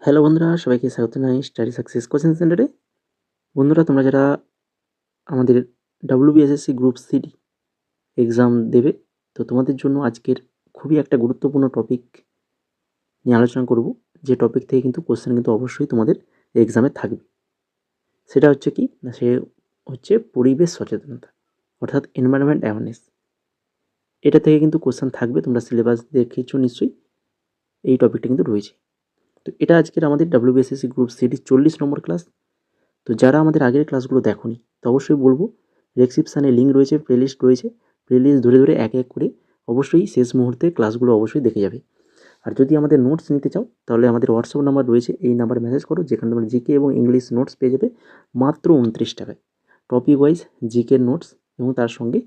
Hello বন্ধুরা, সবাইকে স্বাগত জানাই স্টাডি সাকসেস কোচিং সেন্টারে। বন্ধুরা, তোমরা যারা আমাদের WBSSC গ্রুপ সিডি এক্সাম দেবে, তো তোমাদের জন্য আজকের খুবই একটা গুরুত্বপূর্ণ টপিক নিয়ে আলোচনা করব, যে টপিক থেকে কিন্তু কোশ্চেন কিন্তু অবশ্যই তোমাদের এক্সামে থাকবে। সেটা হচ্ছে কি না, সে হচ্ছে পরিবেশ সচেতনতা, অর্থাৎ এনভায়রনমেন্ট অ্যাওয়ারনেস। এটা থেকে কিন্তু কোশ্চেন থাকবে, তোমরা সিলেবাস দেখেছো নিশ্চয়ই, এই টপিকটা কিন্তু রয়েছে। তো এটা আজকের আমাদের WBSSC গ্রুপ সিডি 40 নম্বর ক্লাস। তো যারা আমাদের আগের ক্লাসগুলো দেখোনি, তো অবশ্যই বলবো, ডেসক্রিপশানে লিঙ্ক রয়েছে, প্লেলিস্ট রয়েছে, প্লেলিস্ট ধরে ধরে এক এক করে অবশ্যই শেষ মুহূর্তে ক্লাসগুলো অবশ্যই দেখে যাবে। আর যদি আমাদের নোটস নিতে চাও, তাহলে আমাদের হোয়াটসঅ্যাপ নাম্বার রয়েছে, এই নাম্বারে মেসেজ করো, যেখানে তোমরা জিকে এবং ইংলিশ নোটস পেয়ে যাবে মাত্র 29 টাকায়। টপিক ওয়াইজ জিকের নোটস এবং তার সঙ্গে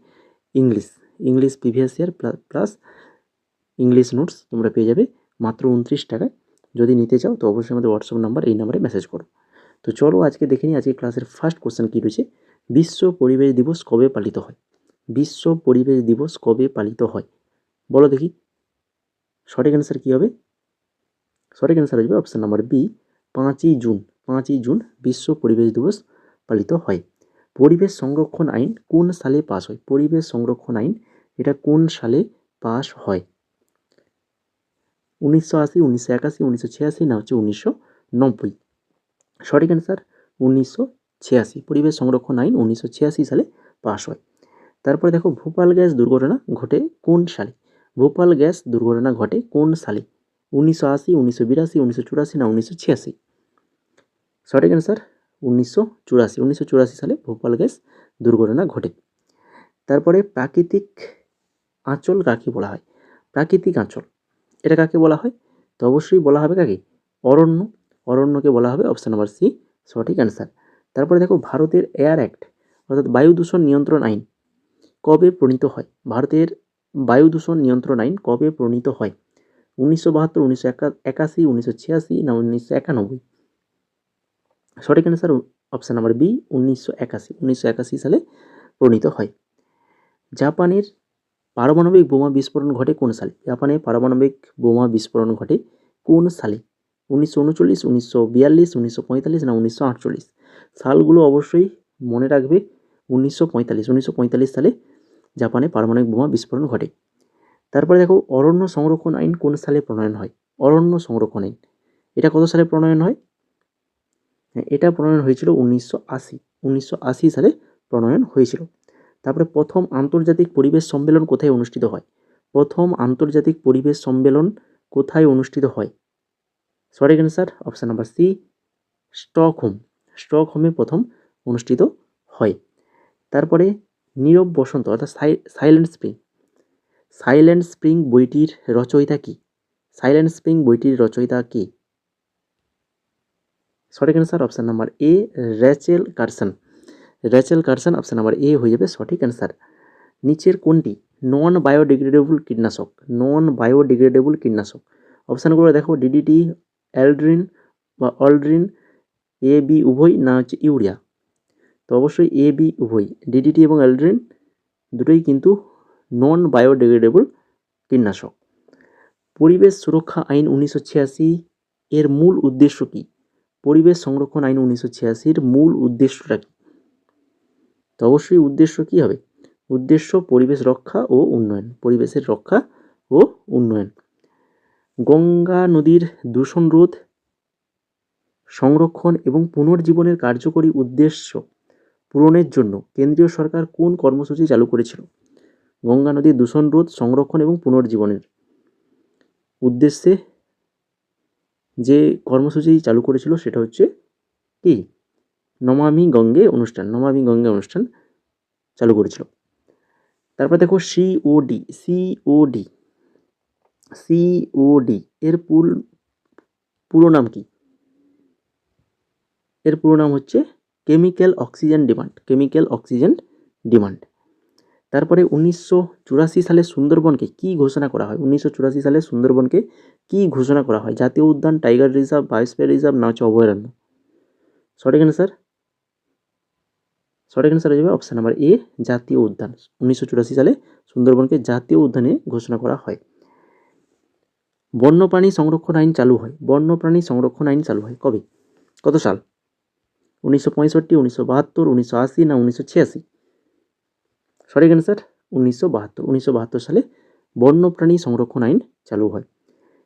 English English previous year plus English notes তোমরা পেয়ে যাবে মাত্র 29 টাকায়। যদি নিতে চাও তো অবশ্যই আমাদের হোয়াটসঅ্যাপ নাম্বার, এই নাম্বারে মেসেজ করো। তো চলো আজকে দেখে নিই আজকে ক্লাসের ফার্স্ট কোশ্চেন কী রয়েছে। বিশ্ব পরিবেশ দিবস কবে পালিত হয়? বিশ্ব পরিবেশ দিবস কবে পালিত হয় বলো দেখি। সঠিক অ্যান্সার কী হবে? সঠিক অ্যান্সার আসবে অপশান নাম্বার বি, 5ই জুন। 5ই জুন বিশ্ব পরিবেশ দিবস পালিত হয়। পরিবেশ সংরক্ষণ আইন কোন সালে পাস হয়? পরিবেশ সংরক্ষণ আইন এটা কোন সালে পাস হয়? 1980, 1981, 1986 না হচ্ছে 1990? সঠিক অ্যান্সার 1986। পরিবেশ সংরক্ষণ আইন 1986 সালে পাস হয়। তারপরে দেখো, ভোপাল গ্যাস দুর্ঘটনা ঘটে কোন সালে? ভোপাল গ্যাস দুর্ঘটনা ঘটে কোন সালে? 1980, 1982, 1984 না 1986? সঠিক অ্যান্সার 1984। 1984 সালে ভোপাল গ্যাস দুর্ঘটনা ঘটে। তারপরে প্রাকৃতিক আঁচল কাকে বলা হয়? প্রাকৃতিক আঁচল এটা কাকে বলা হয়? তো অবশ্যই বলা হবে কাকে? অরণ্য। অরণ্যকে বলা হবে, অপশান নাম্বার সি সঠিক অ্যান্সার। তারপরে দেখো, ভারতের এয়ার অ্যাক্ট অর্থাৎ বায়ু দূষণ নিয়ন্ত্রণ আইন কবে প্রণীত হয়? ভারতের বায়ু দূষণ নিয়ন্ত্রণ আইন কবে প্রণীত হয়? 1972, 1981, 1986 না 1991? সঠিক অ্যান্সার অপশান নাম্বার বি 1981। 1981 সালে প্রণীত হয়। জাপানের পারমাণবিক বোমা বিস্ফোরণ ঘটে কোন সালে? জাপানে পারমাণবিক বোমা বিস্ফোরণ ঘটে কোন সালে? 1939, 1942, 1945 না 1948? সালগুলো অবশ্যই মনে রাখবে। 1945 সালে জাপানে পারমাণবিক বোমা বিস্ফোরণ ঘটে। তারপরে দেখো, অরণ্য সংরক্ষণ আইন কোন সালে প্রণয়ন হয়? অরণ্য সংরক্ষণ আইন এটা কত সালে প্রণয়ন হয়? এটা প্রণয়ন হয়েছিল 1980। 1980 সালে প্রণয়ন হয়েছিল। তারপরে প্রথম আন্তর্জাতিক পরিবেশ সম্মেলন কোথায় অনুষ্ঠিত হয়? প্রথম আন্তর্জাতিক পরিবেশ সম্মেলন কোথায় অনুষ্ঠিত হয়? সঠিক answer option number C Stockholm. স্টকহোমে প্রথম অনুষ্ঠিত হয়। তারপরে নীরব বসন্ত অর্থাৎ সাইলেন্ট স্প্রিং, সাইলেন্ট স্প্রিং বইটির রচয়িতা কি? সাইলেন্ট স্প্রিং বইটির রচয়িতা কি? সঠিক answer option number A Rachel Carson. Rachel Carson, option number A হয়ে যাবে সঠিক অ্যান্সার। নিচের কোনটি নন বায়োডিগ্রেডেবল কীটনাশক? নন বায়োডিগ্রেডেবল কীটনাশক অপশানগুলো দেখো, ডিডিটি, অ্যালড্রিন বা অলড্রিন, এ বি উভয় না হচ্ছে ইউরিয়া? তো অবশ্যই এ বি উভয়, ডিডিটি এবং অ্যালড্রিন দুটোই কিন্তু নন বায়োডিগ্রেডেবল কীটনাশক। পরিবেশ সুরক্ষা আইন 1986 এর মূল উদ্দেশ্য কী? পরিবেশ সংরক্ষণ আইন 1986-র মূল উদ্দেশ্যটা কী? তো অবশ্যই উদ্দেশ্য কী হবে? উদ্দেশ্য পরিবেশ রক্ষা ও উন্নয়ন, পরিবেশের রক্ষা ও উন্নয়ন। গঙ্গা নদীর দূষণ রোধ, সংরক্ষণ এবং পুনর্জীবনের কার্যকরী উদ্দেশ্য পূরণের জন্য কেন্দ্রীয় সরকার কোন কর্মসূচি চালু করেছিল? গঙ্গা নদীর দূষণ রোধ, সংরক্ষণ এবং পুনর্জীবনের উদ্দেশ্যে যে কর্মসূচি চালু করেছিল সেটা হচ্ছে কি? নমামি গঙ্গে অনুষ্ঠান। নমামি গঙ্গে অনুষ্ঠান চালু করেছিল। তারপর দেখো, সিওডি। সিওডি সিওডি এর পুরো নাম কি? এর পুরো নাম হচ্ছে chemical oxygen demand. Chemical oxygen demand. তারপরে 1984 সালে সুন্দরবনকে কি ঘোষণা করা হয়? 1984 সালে সুন্দরবনকে কি ঘোষণা করা হয়? জাতীয় উদ্যান, টাইগার রিজার্ভ, বায়োস্ফিয়ার রিজার্ভ না হচ্ছে অভয়ারণ্য? সঠিক অ্যান্সার হয়ে যাবে অপশান নাম্বার এ জাতীয় উদ্যান। 1984 সালে সুন্দরবনকে জাতীয় উদ্যানে ঘোষণা করা হয়। বন্যপ্রাণী সংরক্ষণ আইন চালু হয়, বন্যপ্রাণী সংরক্ষণ আইন চালু হয় কবে, কত সাল? 1965, 1972, 1980 না 1986? সঠিক অ্যান্সার 1972। 1972 সালে বন্যপ্রাণী সংরক্ষণ আইন চালু হয়।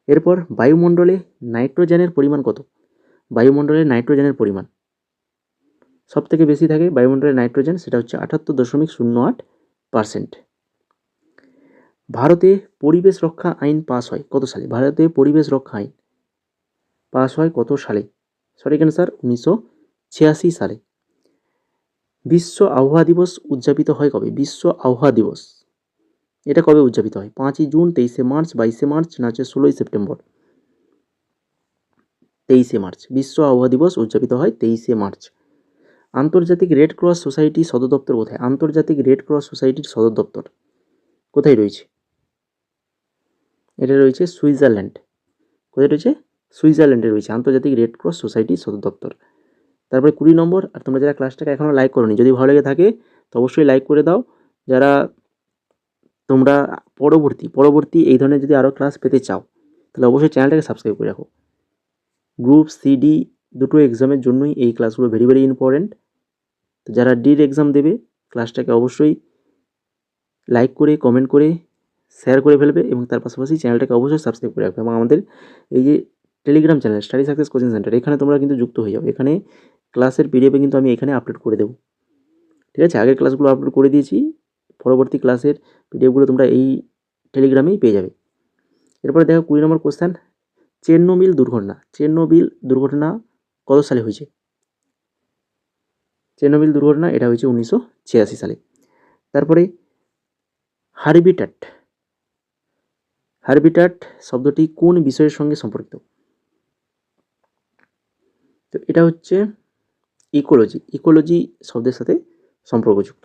এরপর বায়ুমণ্ডলে নাইট্রোজেনের পরিমাণ কত? বায়ুমণ্ডলে নাইট্রোজেনের পরিমাণ সব থেকে বেশি থাকে বায়ুমণ্ডলে নাইট্রোজেন, সেটা হচ্ছে 78.08%। ভারতে পরিবেশ রক্ষা আইন পাস হয় কত সালে? ভারতে পরিবেশ রক্ষা আইন পাস হয় কত সালে? সঠিক অ্যান্সার 1986 সালে। বিশ্ব আবহাওয়া দিবস উদযাপিত হয় কবে? বিশ্ব আবহাওয়া দিবস এটা কবে উদযাপিত হয়? 5ই জুন, 23শে মার্চ, 22শে মার্চ না হচ্ছে 16ই সেপ্টেম্বর? 23শে মার্চ। বিশ্ব আবহাওয়া দিবস উদযাপিত হয় 23শে মার্চ। আন্তর্জাতিক রেড ক্রস সোসাইটি সদর দপ্তর কোথায়? আন্তর্জাতিক রেড ক্রস সোসাইটির সদর দপ্তর কোথায় রয়েছে? এটা রয়েছে সুইজারল্যান্ড। কোথায় রয়েছে? সুইজারল্যান্ডে রয়েছে আন্তর্জাতিক রেড ক্রস সোসাইটির সদর দপ্তর। তারপরে 20 নম্বর, আর তোমরা যারা ক্লাসটাকে এখনও লাইক করোনি, যদি ভালো লেগে থাকে তো অবশ্যই লাইক করে দাও। যারা তোমরা পরবর্তী এই ধরনের যদি আরও ক্লাস পেতে চাও তাহলে অবশ্যই চ্যানেলটাকে সাবস্ক্রাইব করে রাখো। গ্রুপ সিডি দুটো এক্সামের জন্যই এই ক্লাসগুলো ভেরি ভেরি ইম্পর্টেন্ট। তো যারা ডির এক্সাম দেবে ক্লাসটাকে অবশ্যই লাইক করে, কমেন্ট করে, শেয়ার করে ফেলবে এবং তার পাশাপাশি চ্যানেলটাকে অবশ্যই সাবস্ক্রাইব করে রাখবে। এবং আমাদের এই যে Telegram channel study success coaching centre, এখানে তোমরা কিন্তু যুক্ত হয়ে যাও। এখানে ক্লাসের পিডিএফে কিন্তু আমি এখানে আপলোড করে দেবো, ঠিক আছে? আগের ক্লাসগুলো আপলোড করে দিয়েছি, পরবর্তী ক্লাসের পিডিএফগুলো তোমরা এই টেলিগ্রামেই পেয়ে যাবে। এরপরে দেখো 20 নম্বর কোশ্চেন, চেরনোবিল দুর্ঘটনা কত সালে হয়েছে? চেরনোবিল দুর্ঘটনা এটা হয়েছে 1986 সালে। তারপরে হারবিটাট শব্দটি কোন বিষয়ের সঙ্গে সম্পর্কিত? তো এটা হচ্ছে ইকোলজি শব্দের সাথে সম্পর্কযুক্ত।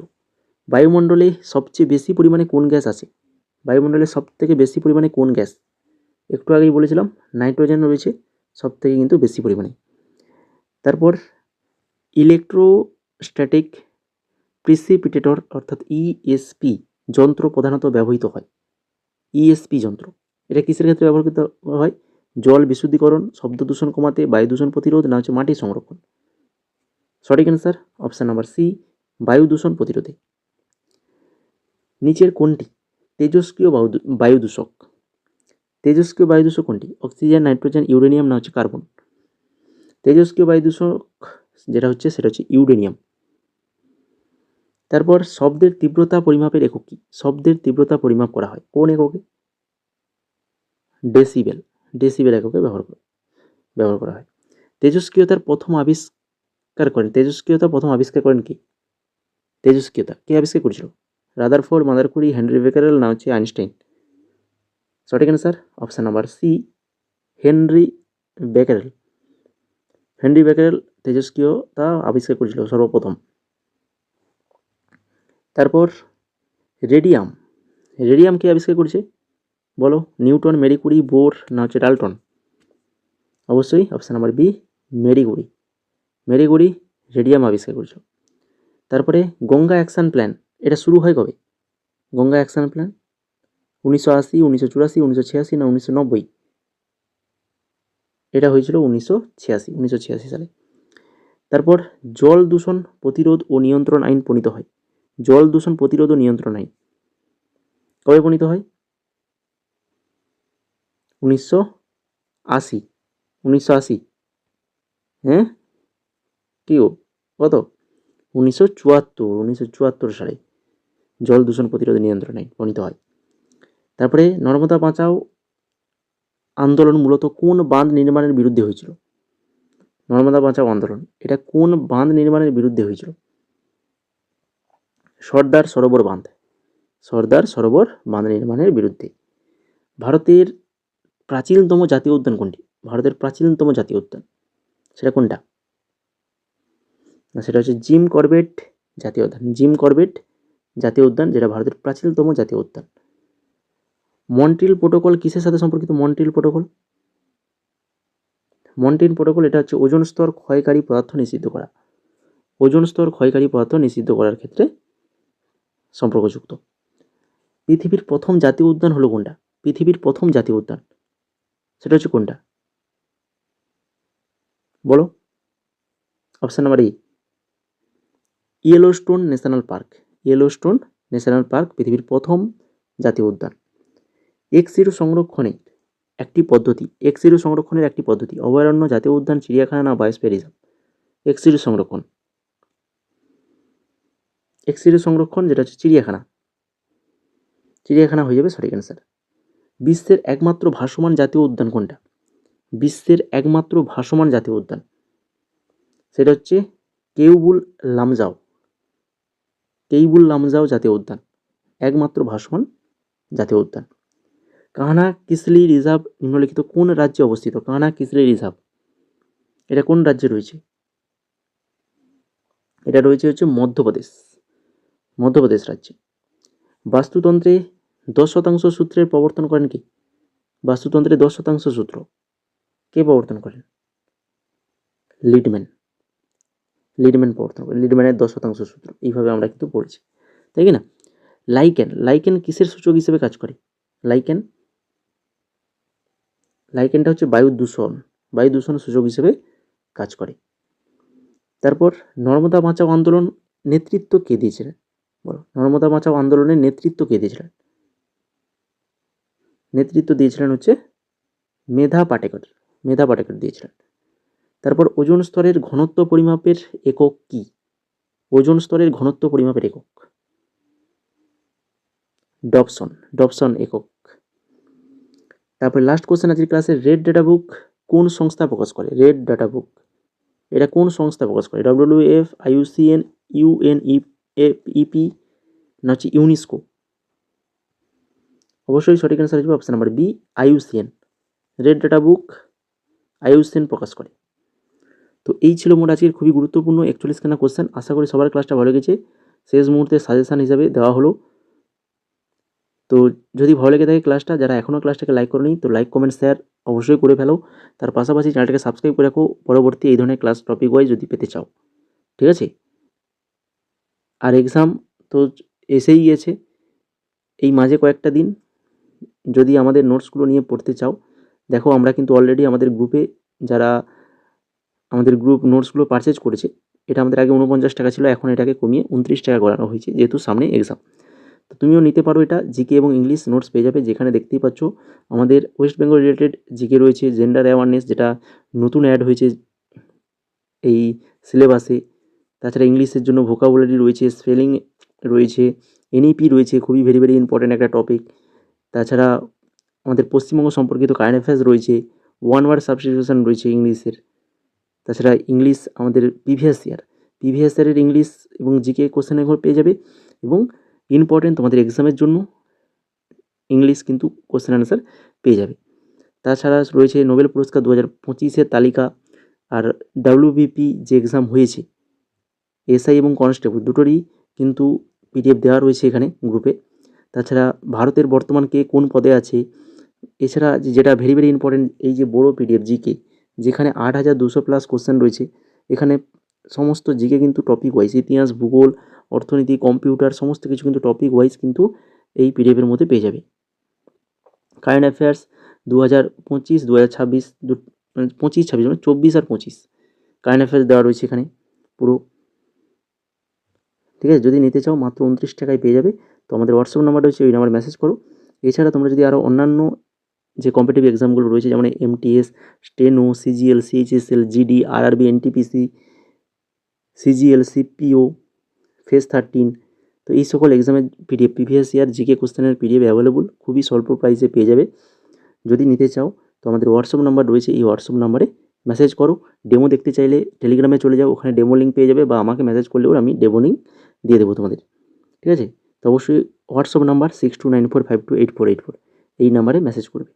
বায়ুমণ্ডলে সবচেয়ে বেশি পরিমাণে কোন গ্যাস আছে? বায়ুমণ্ডলে সব থেকে বেশি পরিমাণে কোন গ্যাস? একটু আগেই বলেছিলাম নাইট্রোজেন রয়েছে সব থেকে কিন্তু বেশি পরিমাণে। তারপর ইলেকট্রোস্ট্যাটিক প্রিসিপিটেটর অর্থাৎ ইএসপি যন্ত্র প্রধানত ব্যবহৃত হয়। ইএসপি যন্ত্র এটা কিসের ক্ষেত্রে ব্যবহৃত হয়? জল বিশুদ্ধীকরণ, শব্দ দূষণ কমাতে, বায়ু দূষণ প্রতিরোধ না হচ্ছে মাটি সংরক্ষণ? সঠিক অ্যান্সার অপশান নাম্বার সি, বায়ু দূষণ প্রতিরোধে। নিচের কোনটি তেজস্ক্রিয় বায়ু দূষক? তেজস্ক্রিয় বায়ু দূষক কোনটি? অক্সিজেন, নাইট্রোজেন, ইউরেনিয়াম না হচ্ছে কার্বন? তেজস্ক্রিয় বায়ু দূষক যেটা হচ্ছে সেটা হচ্ছে ইউরেনিয়াম। তারপর শব্দের তীব্রতা পরিমাপের একক কি? শব্দের তীব্রতা পরিমাপ করা হয় কোন এককে? ডেসিবেল এককে ব্যবহার করা হয়। তেজস্ক্রিয়তার প্রথম আবিষ্কার করেন কি? তেজস্ক্রিয়তা কে আবিষ্কার করেছিল? Rutherford, Madame Curie, Henri Becquerel না হচ্ছে আইনস্টাইন? সঠিক answer option number C, Henri Becquerel তেজস্ক্রিয়তা আবিষ্কার করেছিল সর্বপ্রথম। তারপর রেডিয়াম কে আবিষ্কার করেছে বলো? নিউটন, মেরি কুরি, বোর না হচ্ছে ডাল্টন? অবশ্যই option number B, Marie Curie radium আবিষ্কার করেছিল। তারপরে গঙ্গা অ্যাকশন প্ল্যান এটা শুরু হয় কবে? গঙ্গা অ্যাকশন প্ল্যান 1980, 1984, 1986 না 1990? এটা হয়েছিল 1986 সালে। তারপর জল দূষণ প্রতিরোধ ও নিয়ন্ত্রণ আইন প্রণীত হয়। জল দূষণ প্রতিরোধ ও নিয়ন্ত্রণ আইন কবে প্রণীত হয়? 1980। হ্যাঁ কি কত? 1974 সালে জল দূষণ প্রতিরোধ নিয়ন্ত্রণ আইন প্রণীত হয়। তারপরে নর্মদা বাঁচাও আন্দোলন মূলত কোন বাঁধ নির্মাণের বিরুদ্ধে হয়েছিল? নর্মদা বাঁচাও আন্দোলন এটা কোন বাঁধ নির্মাণের বিরুদ্ধে হয়েছিল? সর্দার সরোবর বাঁধ নির্মাণের বিরুদ্ধে। ভারতের প্রাচীনতম জাতীয় উদ্যান কোনটি? ভারতের প্রাচীনতম জাতীয় উদ্যান সেটা কোনটা? সেটা হচ্ছে জিম করবেট জাতীয় উদ্যান যেটা ভারতের প্রাচীনতম জাতীয় উদ্যান। মন্ট্রিল প্রোটোকল কিসের সাথে সম্পর্কিত? মন্ট্রিল প্রোটোকল এটা হচ্ছে ওজোন স্তর ক্ষয়কারী পদার্থ নিষিদ্ধ করার ক্ষেত্রে সম্পর্কযুক্ত। পৃথিবীর প্রথম জাতীয় উদ্যান হলো কোনটা? পৃথিবীর প্রথম জাতীয় উদ্যান সেটা হচ্ছে কোনটা? বলো। Option number A, Yellowstone national park. Yellowstone national park পৃথিবীর প্রথম জাতীয় উদ্যান। এক্স-রে সংরক্ষণের একটি পদ্ধতি, এক্স-রে সংরক্ষণের একটি পদ্ধতি, অভয়ারণ্য, জাতীয় উদ্যান, চিড়িয়াখানা না বায়োস্ফিয়ার রিজার্ভ। এক্স-রে সংরক্ষণ, এক্স-রে সংরক্ষণ যেটা হচ্ছে চিড়িয়াখানা, চিড়িয়াখানা হয়ে যাবে সঠিক অ্যান্সার। বিশ্বের একমাত্র ভাসমান জাতীয় উদ্যান কোনটা? বিশ্বের একমাত্র ভাসমান জাতীয় উদ্যান সেটা হচ্ছে কেউবুল লামজাও, কেইবুল লামজাও জাতীয় উদ্যান, একমাত্র ভাসমান জাতীয় উদ্যান। কানহা কিসলি রিজার্ভ নিম্নলিখিত কোন রাজ্যে অবস্থিত? কানহা কিসলি রিজার্ভ এটা কোন রাজ্যে রয়েছে? এটা রয়েছে হচ্ছে মধ্যপ্রদেশ, মধ্যপ্রদেশ রাজ্যে। বাস্তুতন্ত্রে 10% সূত্রের প্রবর্তন করেন কে? বাস্তুতন্ত্রে 10% সূত্র কে প্রবর্তন করেন? লিডম্যান, লিডম্যান প্রবর্তন করেন, লিডম্যানের 10% সূত্র, এইভাবে আমরা কিন্তু পড়েছি, তাই কি না? লাইকেন, লাইকেন কিসের সূচক হিসেবে কাজ করে? লাইকেন, লাইকেনটা হচ্ছে বায়ু দূষণ, বায়ু দূষণ সূচক হিসেবে কাজ করে। তারপর নর্মদা বাঁচাও আন্দোলন নেতৃত্ব কে দিয়েছিলেন? বলো, নর্মদা বাঁচাও আন্দোলনের নেতৃত্ব কে দিয়েছিলেন? নেতৃত্ব দিয়েছিলেন হচ্ছে মেধা পাটেকর, মেধা পাটেকর দিয়েছিলেন। তারপর ওজোন স্তরের ঘনত্ব পরিমাপের একক কি? ওজোন স্তরের ঘনত্ব পরিমাপের একক ডবসন, ডবসন একক। তারপরে লাস্ট কোশ্চেন আজকের ক্লাসে, রেড ডাটা বুক কোন সংস্থা প্রকাশ করে? রেড ডাটা বুক এটা কোন সংস্থা প্রকাশ করে? WWF, IUCN, UNEP না হচ্ছে ইউনেস্কো? অবশ্যই সঠিক অ্যান্সার আসবে option number B, IUCN। Red data book IUCN প্রকাশ করে। তো এই ছিল মোট আজকের খুবই গুরুত্বপূর্ণ 41খানা কোশ্চেন। আশা করি সবার ক্লাসটা ভালো লেগেছে। শেষ মুহূর্তে সাজেশান হিসাবে দেওয়া হলো। তো যদি ভালো লেগে থাকে ক্লাসটা, যারা এখনও ক্লাসটাকে লাইক করেনি তো লাইক কমেন্ট শেয়ার অবশ্যই করে ফেলো। তার পাশাপাশি চ্যানেলটাকে সাবস্ক্রাইব করে রাখো পরবর্তী এই ধরনের ক্লাস টপিক ওয়াইজ যদি পেতে চাও, ঠিক আছে? আর এক্সাম তো এসেই গেছে, এই মাঝে কয়েকটা দিন যদি আমাদের নোটসগুলো নিয়ে পড়তে চাও, দেখো আমরা কিন্তু অলরেডি আমাদের গ্রুপে যারা আমাদের গ্রুপ নোটসগুলো পারচেজ করেছে, এটা আমাদের আগে 49 টাকা ছিল, এখন এটাকে কমিয়ে 29 টাকা করানো হয়েছে যেহেতু সামনে এক্সাম। তো তুমিও নিতে পারো এটা, জিকে এবং ইংলিশ নোটস পেয়ে যাবে, যেখানে দেখতেই পাচ্ছ আমাদের ওয়েস্ট বেঙ্গল রিলেটেড জিকে রয়েছে, জেন্ডার অ্যাওয়ারনেস যেটা নতুন অ্যাড হয়েছে এই সিলেবাসে, তাছাড়া ইংলিশের জন্য ভোকাবুলারি রয়েছে, স্পেলিং রয়েছে, এনইপি রয়েছে, খুবই ভেরি ভেরি ইম্পর্টেন্ট একটা টপিক। তাছাড়া আমাদের পশ্চিমবঙ্গ সম্পর্কিত কারেন্ট অ্যাফেয়ার্স রয়েছে, ওয়ান ওয়ার্ড সাবস্টিটিউশন রয়েছে ইংলিশের। তাছাড়া ইংলিশ আমাদের প্রিভিয়াস ইয়ারের ইংলিশ এবং জিকে কোশ্চেন এগুলো পেয়ে যাবে, এবং ইম্পর্টেন্ট তোমাদের এক্সামের জন্য ইংলিশ কিন্তু কোশ্চেন অ্যান্সার পেয়ে যাবে। তাছাড়া রয়েছে নোবেল পুরস্কার 2025-এর তালিকা, আর WBP যে এক্সাম হয়েছে এসআই এবং কনস্টেবল দুটোরই কিন্তু PDF দেওয়া রয়েছে এখানে গ্রুপে। তাছাড়া ভারতের বর্তমান কে কোন পদে আছে, এছাড়া যেটা ভেরি ভেরি ইম্পর্টেন্ট এই যে বড় PDF জিকে, যেখানে 8200+ কোশ্চেন রয়েছে, এখানে সমস্ত জিকে কিন্তু টপিক ওয়াইজ, ইতিহাস, ভূগোল, অর্থনীতি, কম্পিউটার সমস্ত কিছু কিন্তু টপিক ওয়াইজ কিন্তু এই PDF-এর মধ্যে পেয়ে যাবে। কারেন্ট অ্যাফেয়ার্স 2025, 2026, 25-26 মানে 24 আর 25 কারেন্ট অ্যাফেয়ার্স দেওয়া রয়েছে এখানে পুরো, ঠিক আছে? যদি নিতে চাও মাত্র 29 টাকায় পেয়ে যাবে। তো আমাদের হোয়াটসঅ্যাপ নাম্বারটা হচ্ছে, ওই নাম্বারে মেসেজ করো। এছাড়া তোমরা যদি আরও অন্যান্য যে কম্পিটিটিভ এক্সামগুলো রয়েছে, যেমন MTS, steno, CGL, CHSL, GD, RRB, NTPC, CGL, CPO, phase 13, তো এই সকল এক্সামের PDF, প্রিভিয়াস ইয়ার জিকে কোশ্চেনের PDF অ্যাভেলেবল, খুবই স্বল্প প্রাইসে পেয়ে যাবে। যদি নিতে চাও তো আমাদের হোয়াটসঅ্যাপ নাম্বার রয়েছে, এই হোয়াটসঅ্যাপ নাম্বারে মেসেজ করো। ডেমো দেখতে চাইলে টেলিগ্রামে চলে যাও, ওখানে ডেমো লিঙ্ক পেয়ে যাবে, বা আমাকে মেসেজ করলেও আমি ডেমো লিঙ্ক দিয়ে দেবো তোমাদের, ঠিক আছে? তো অবশ্যই হোয়াটসঅ্যাপ নাম্বার 6294528484 এই নাম্বারে মেসেজ করবে।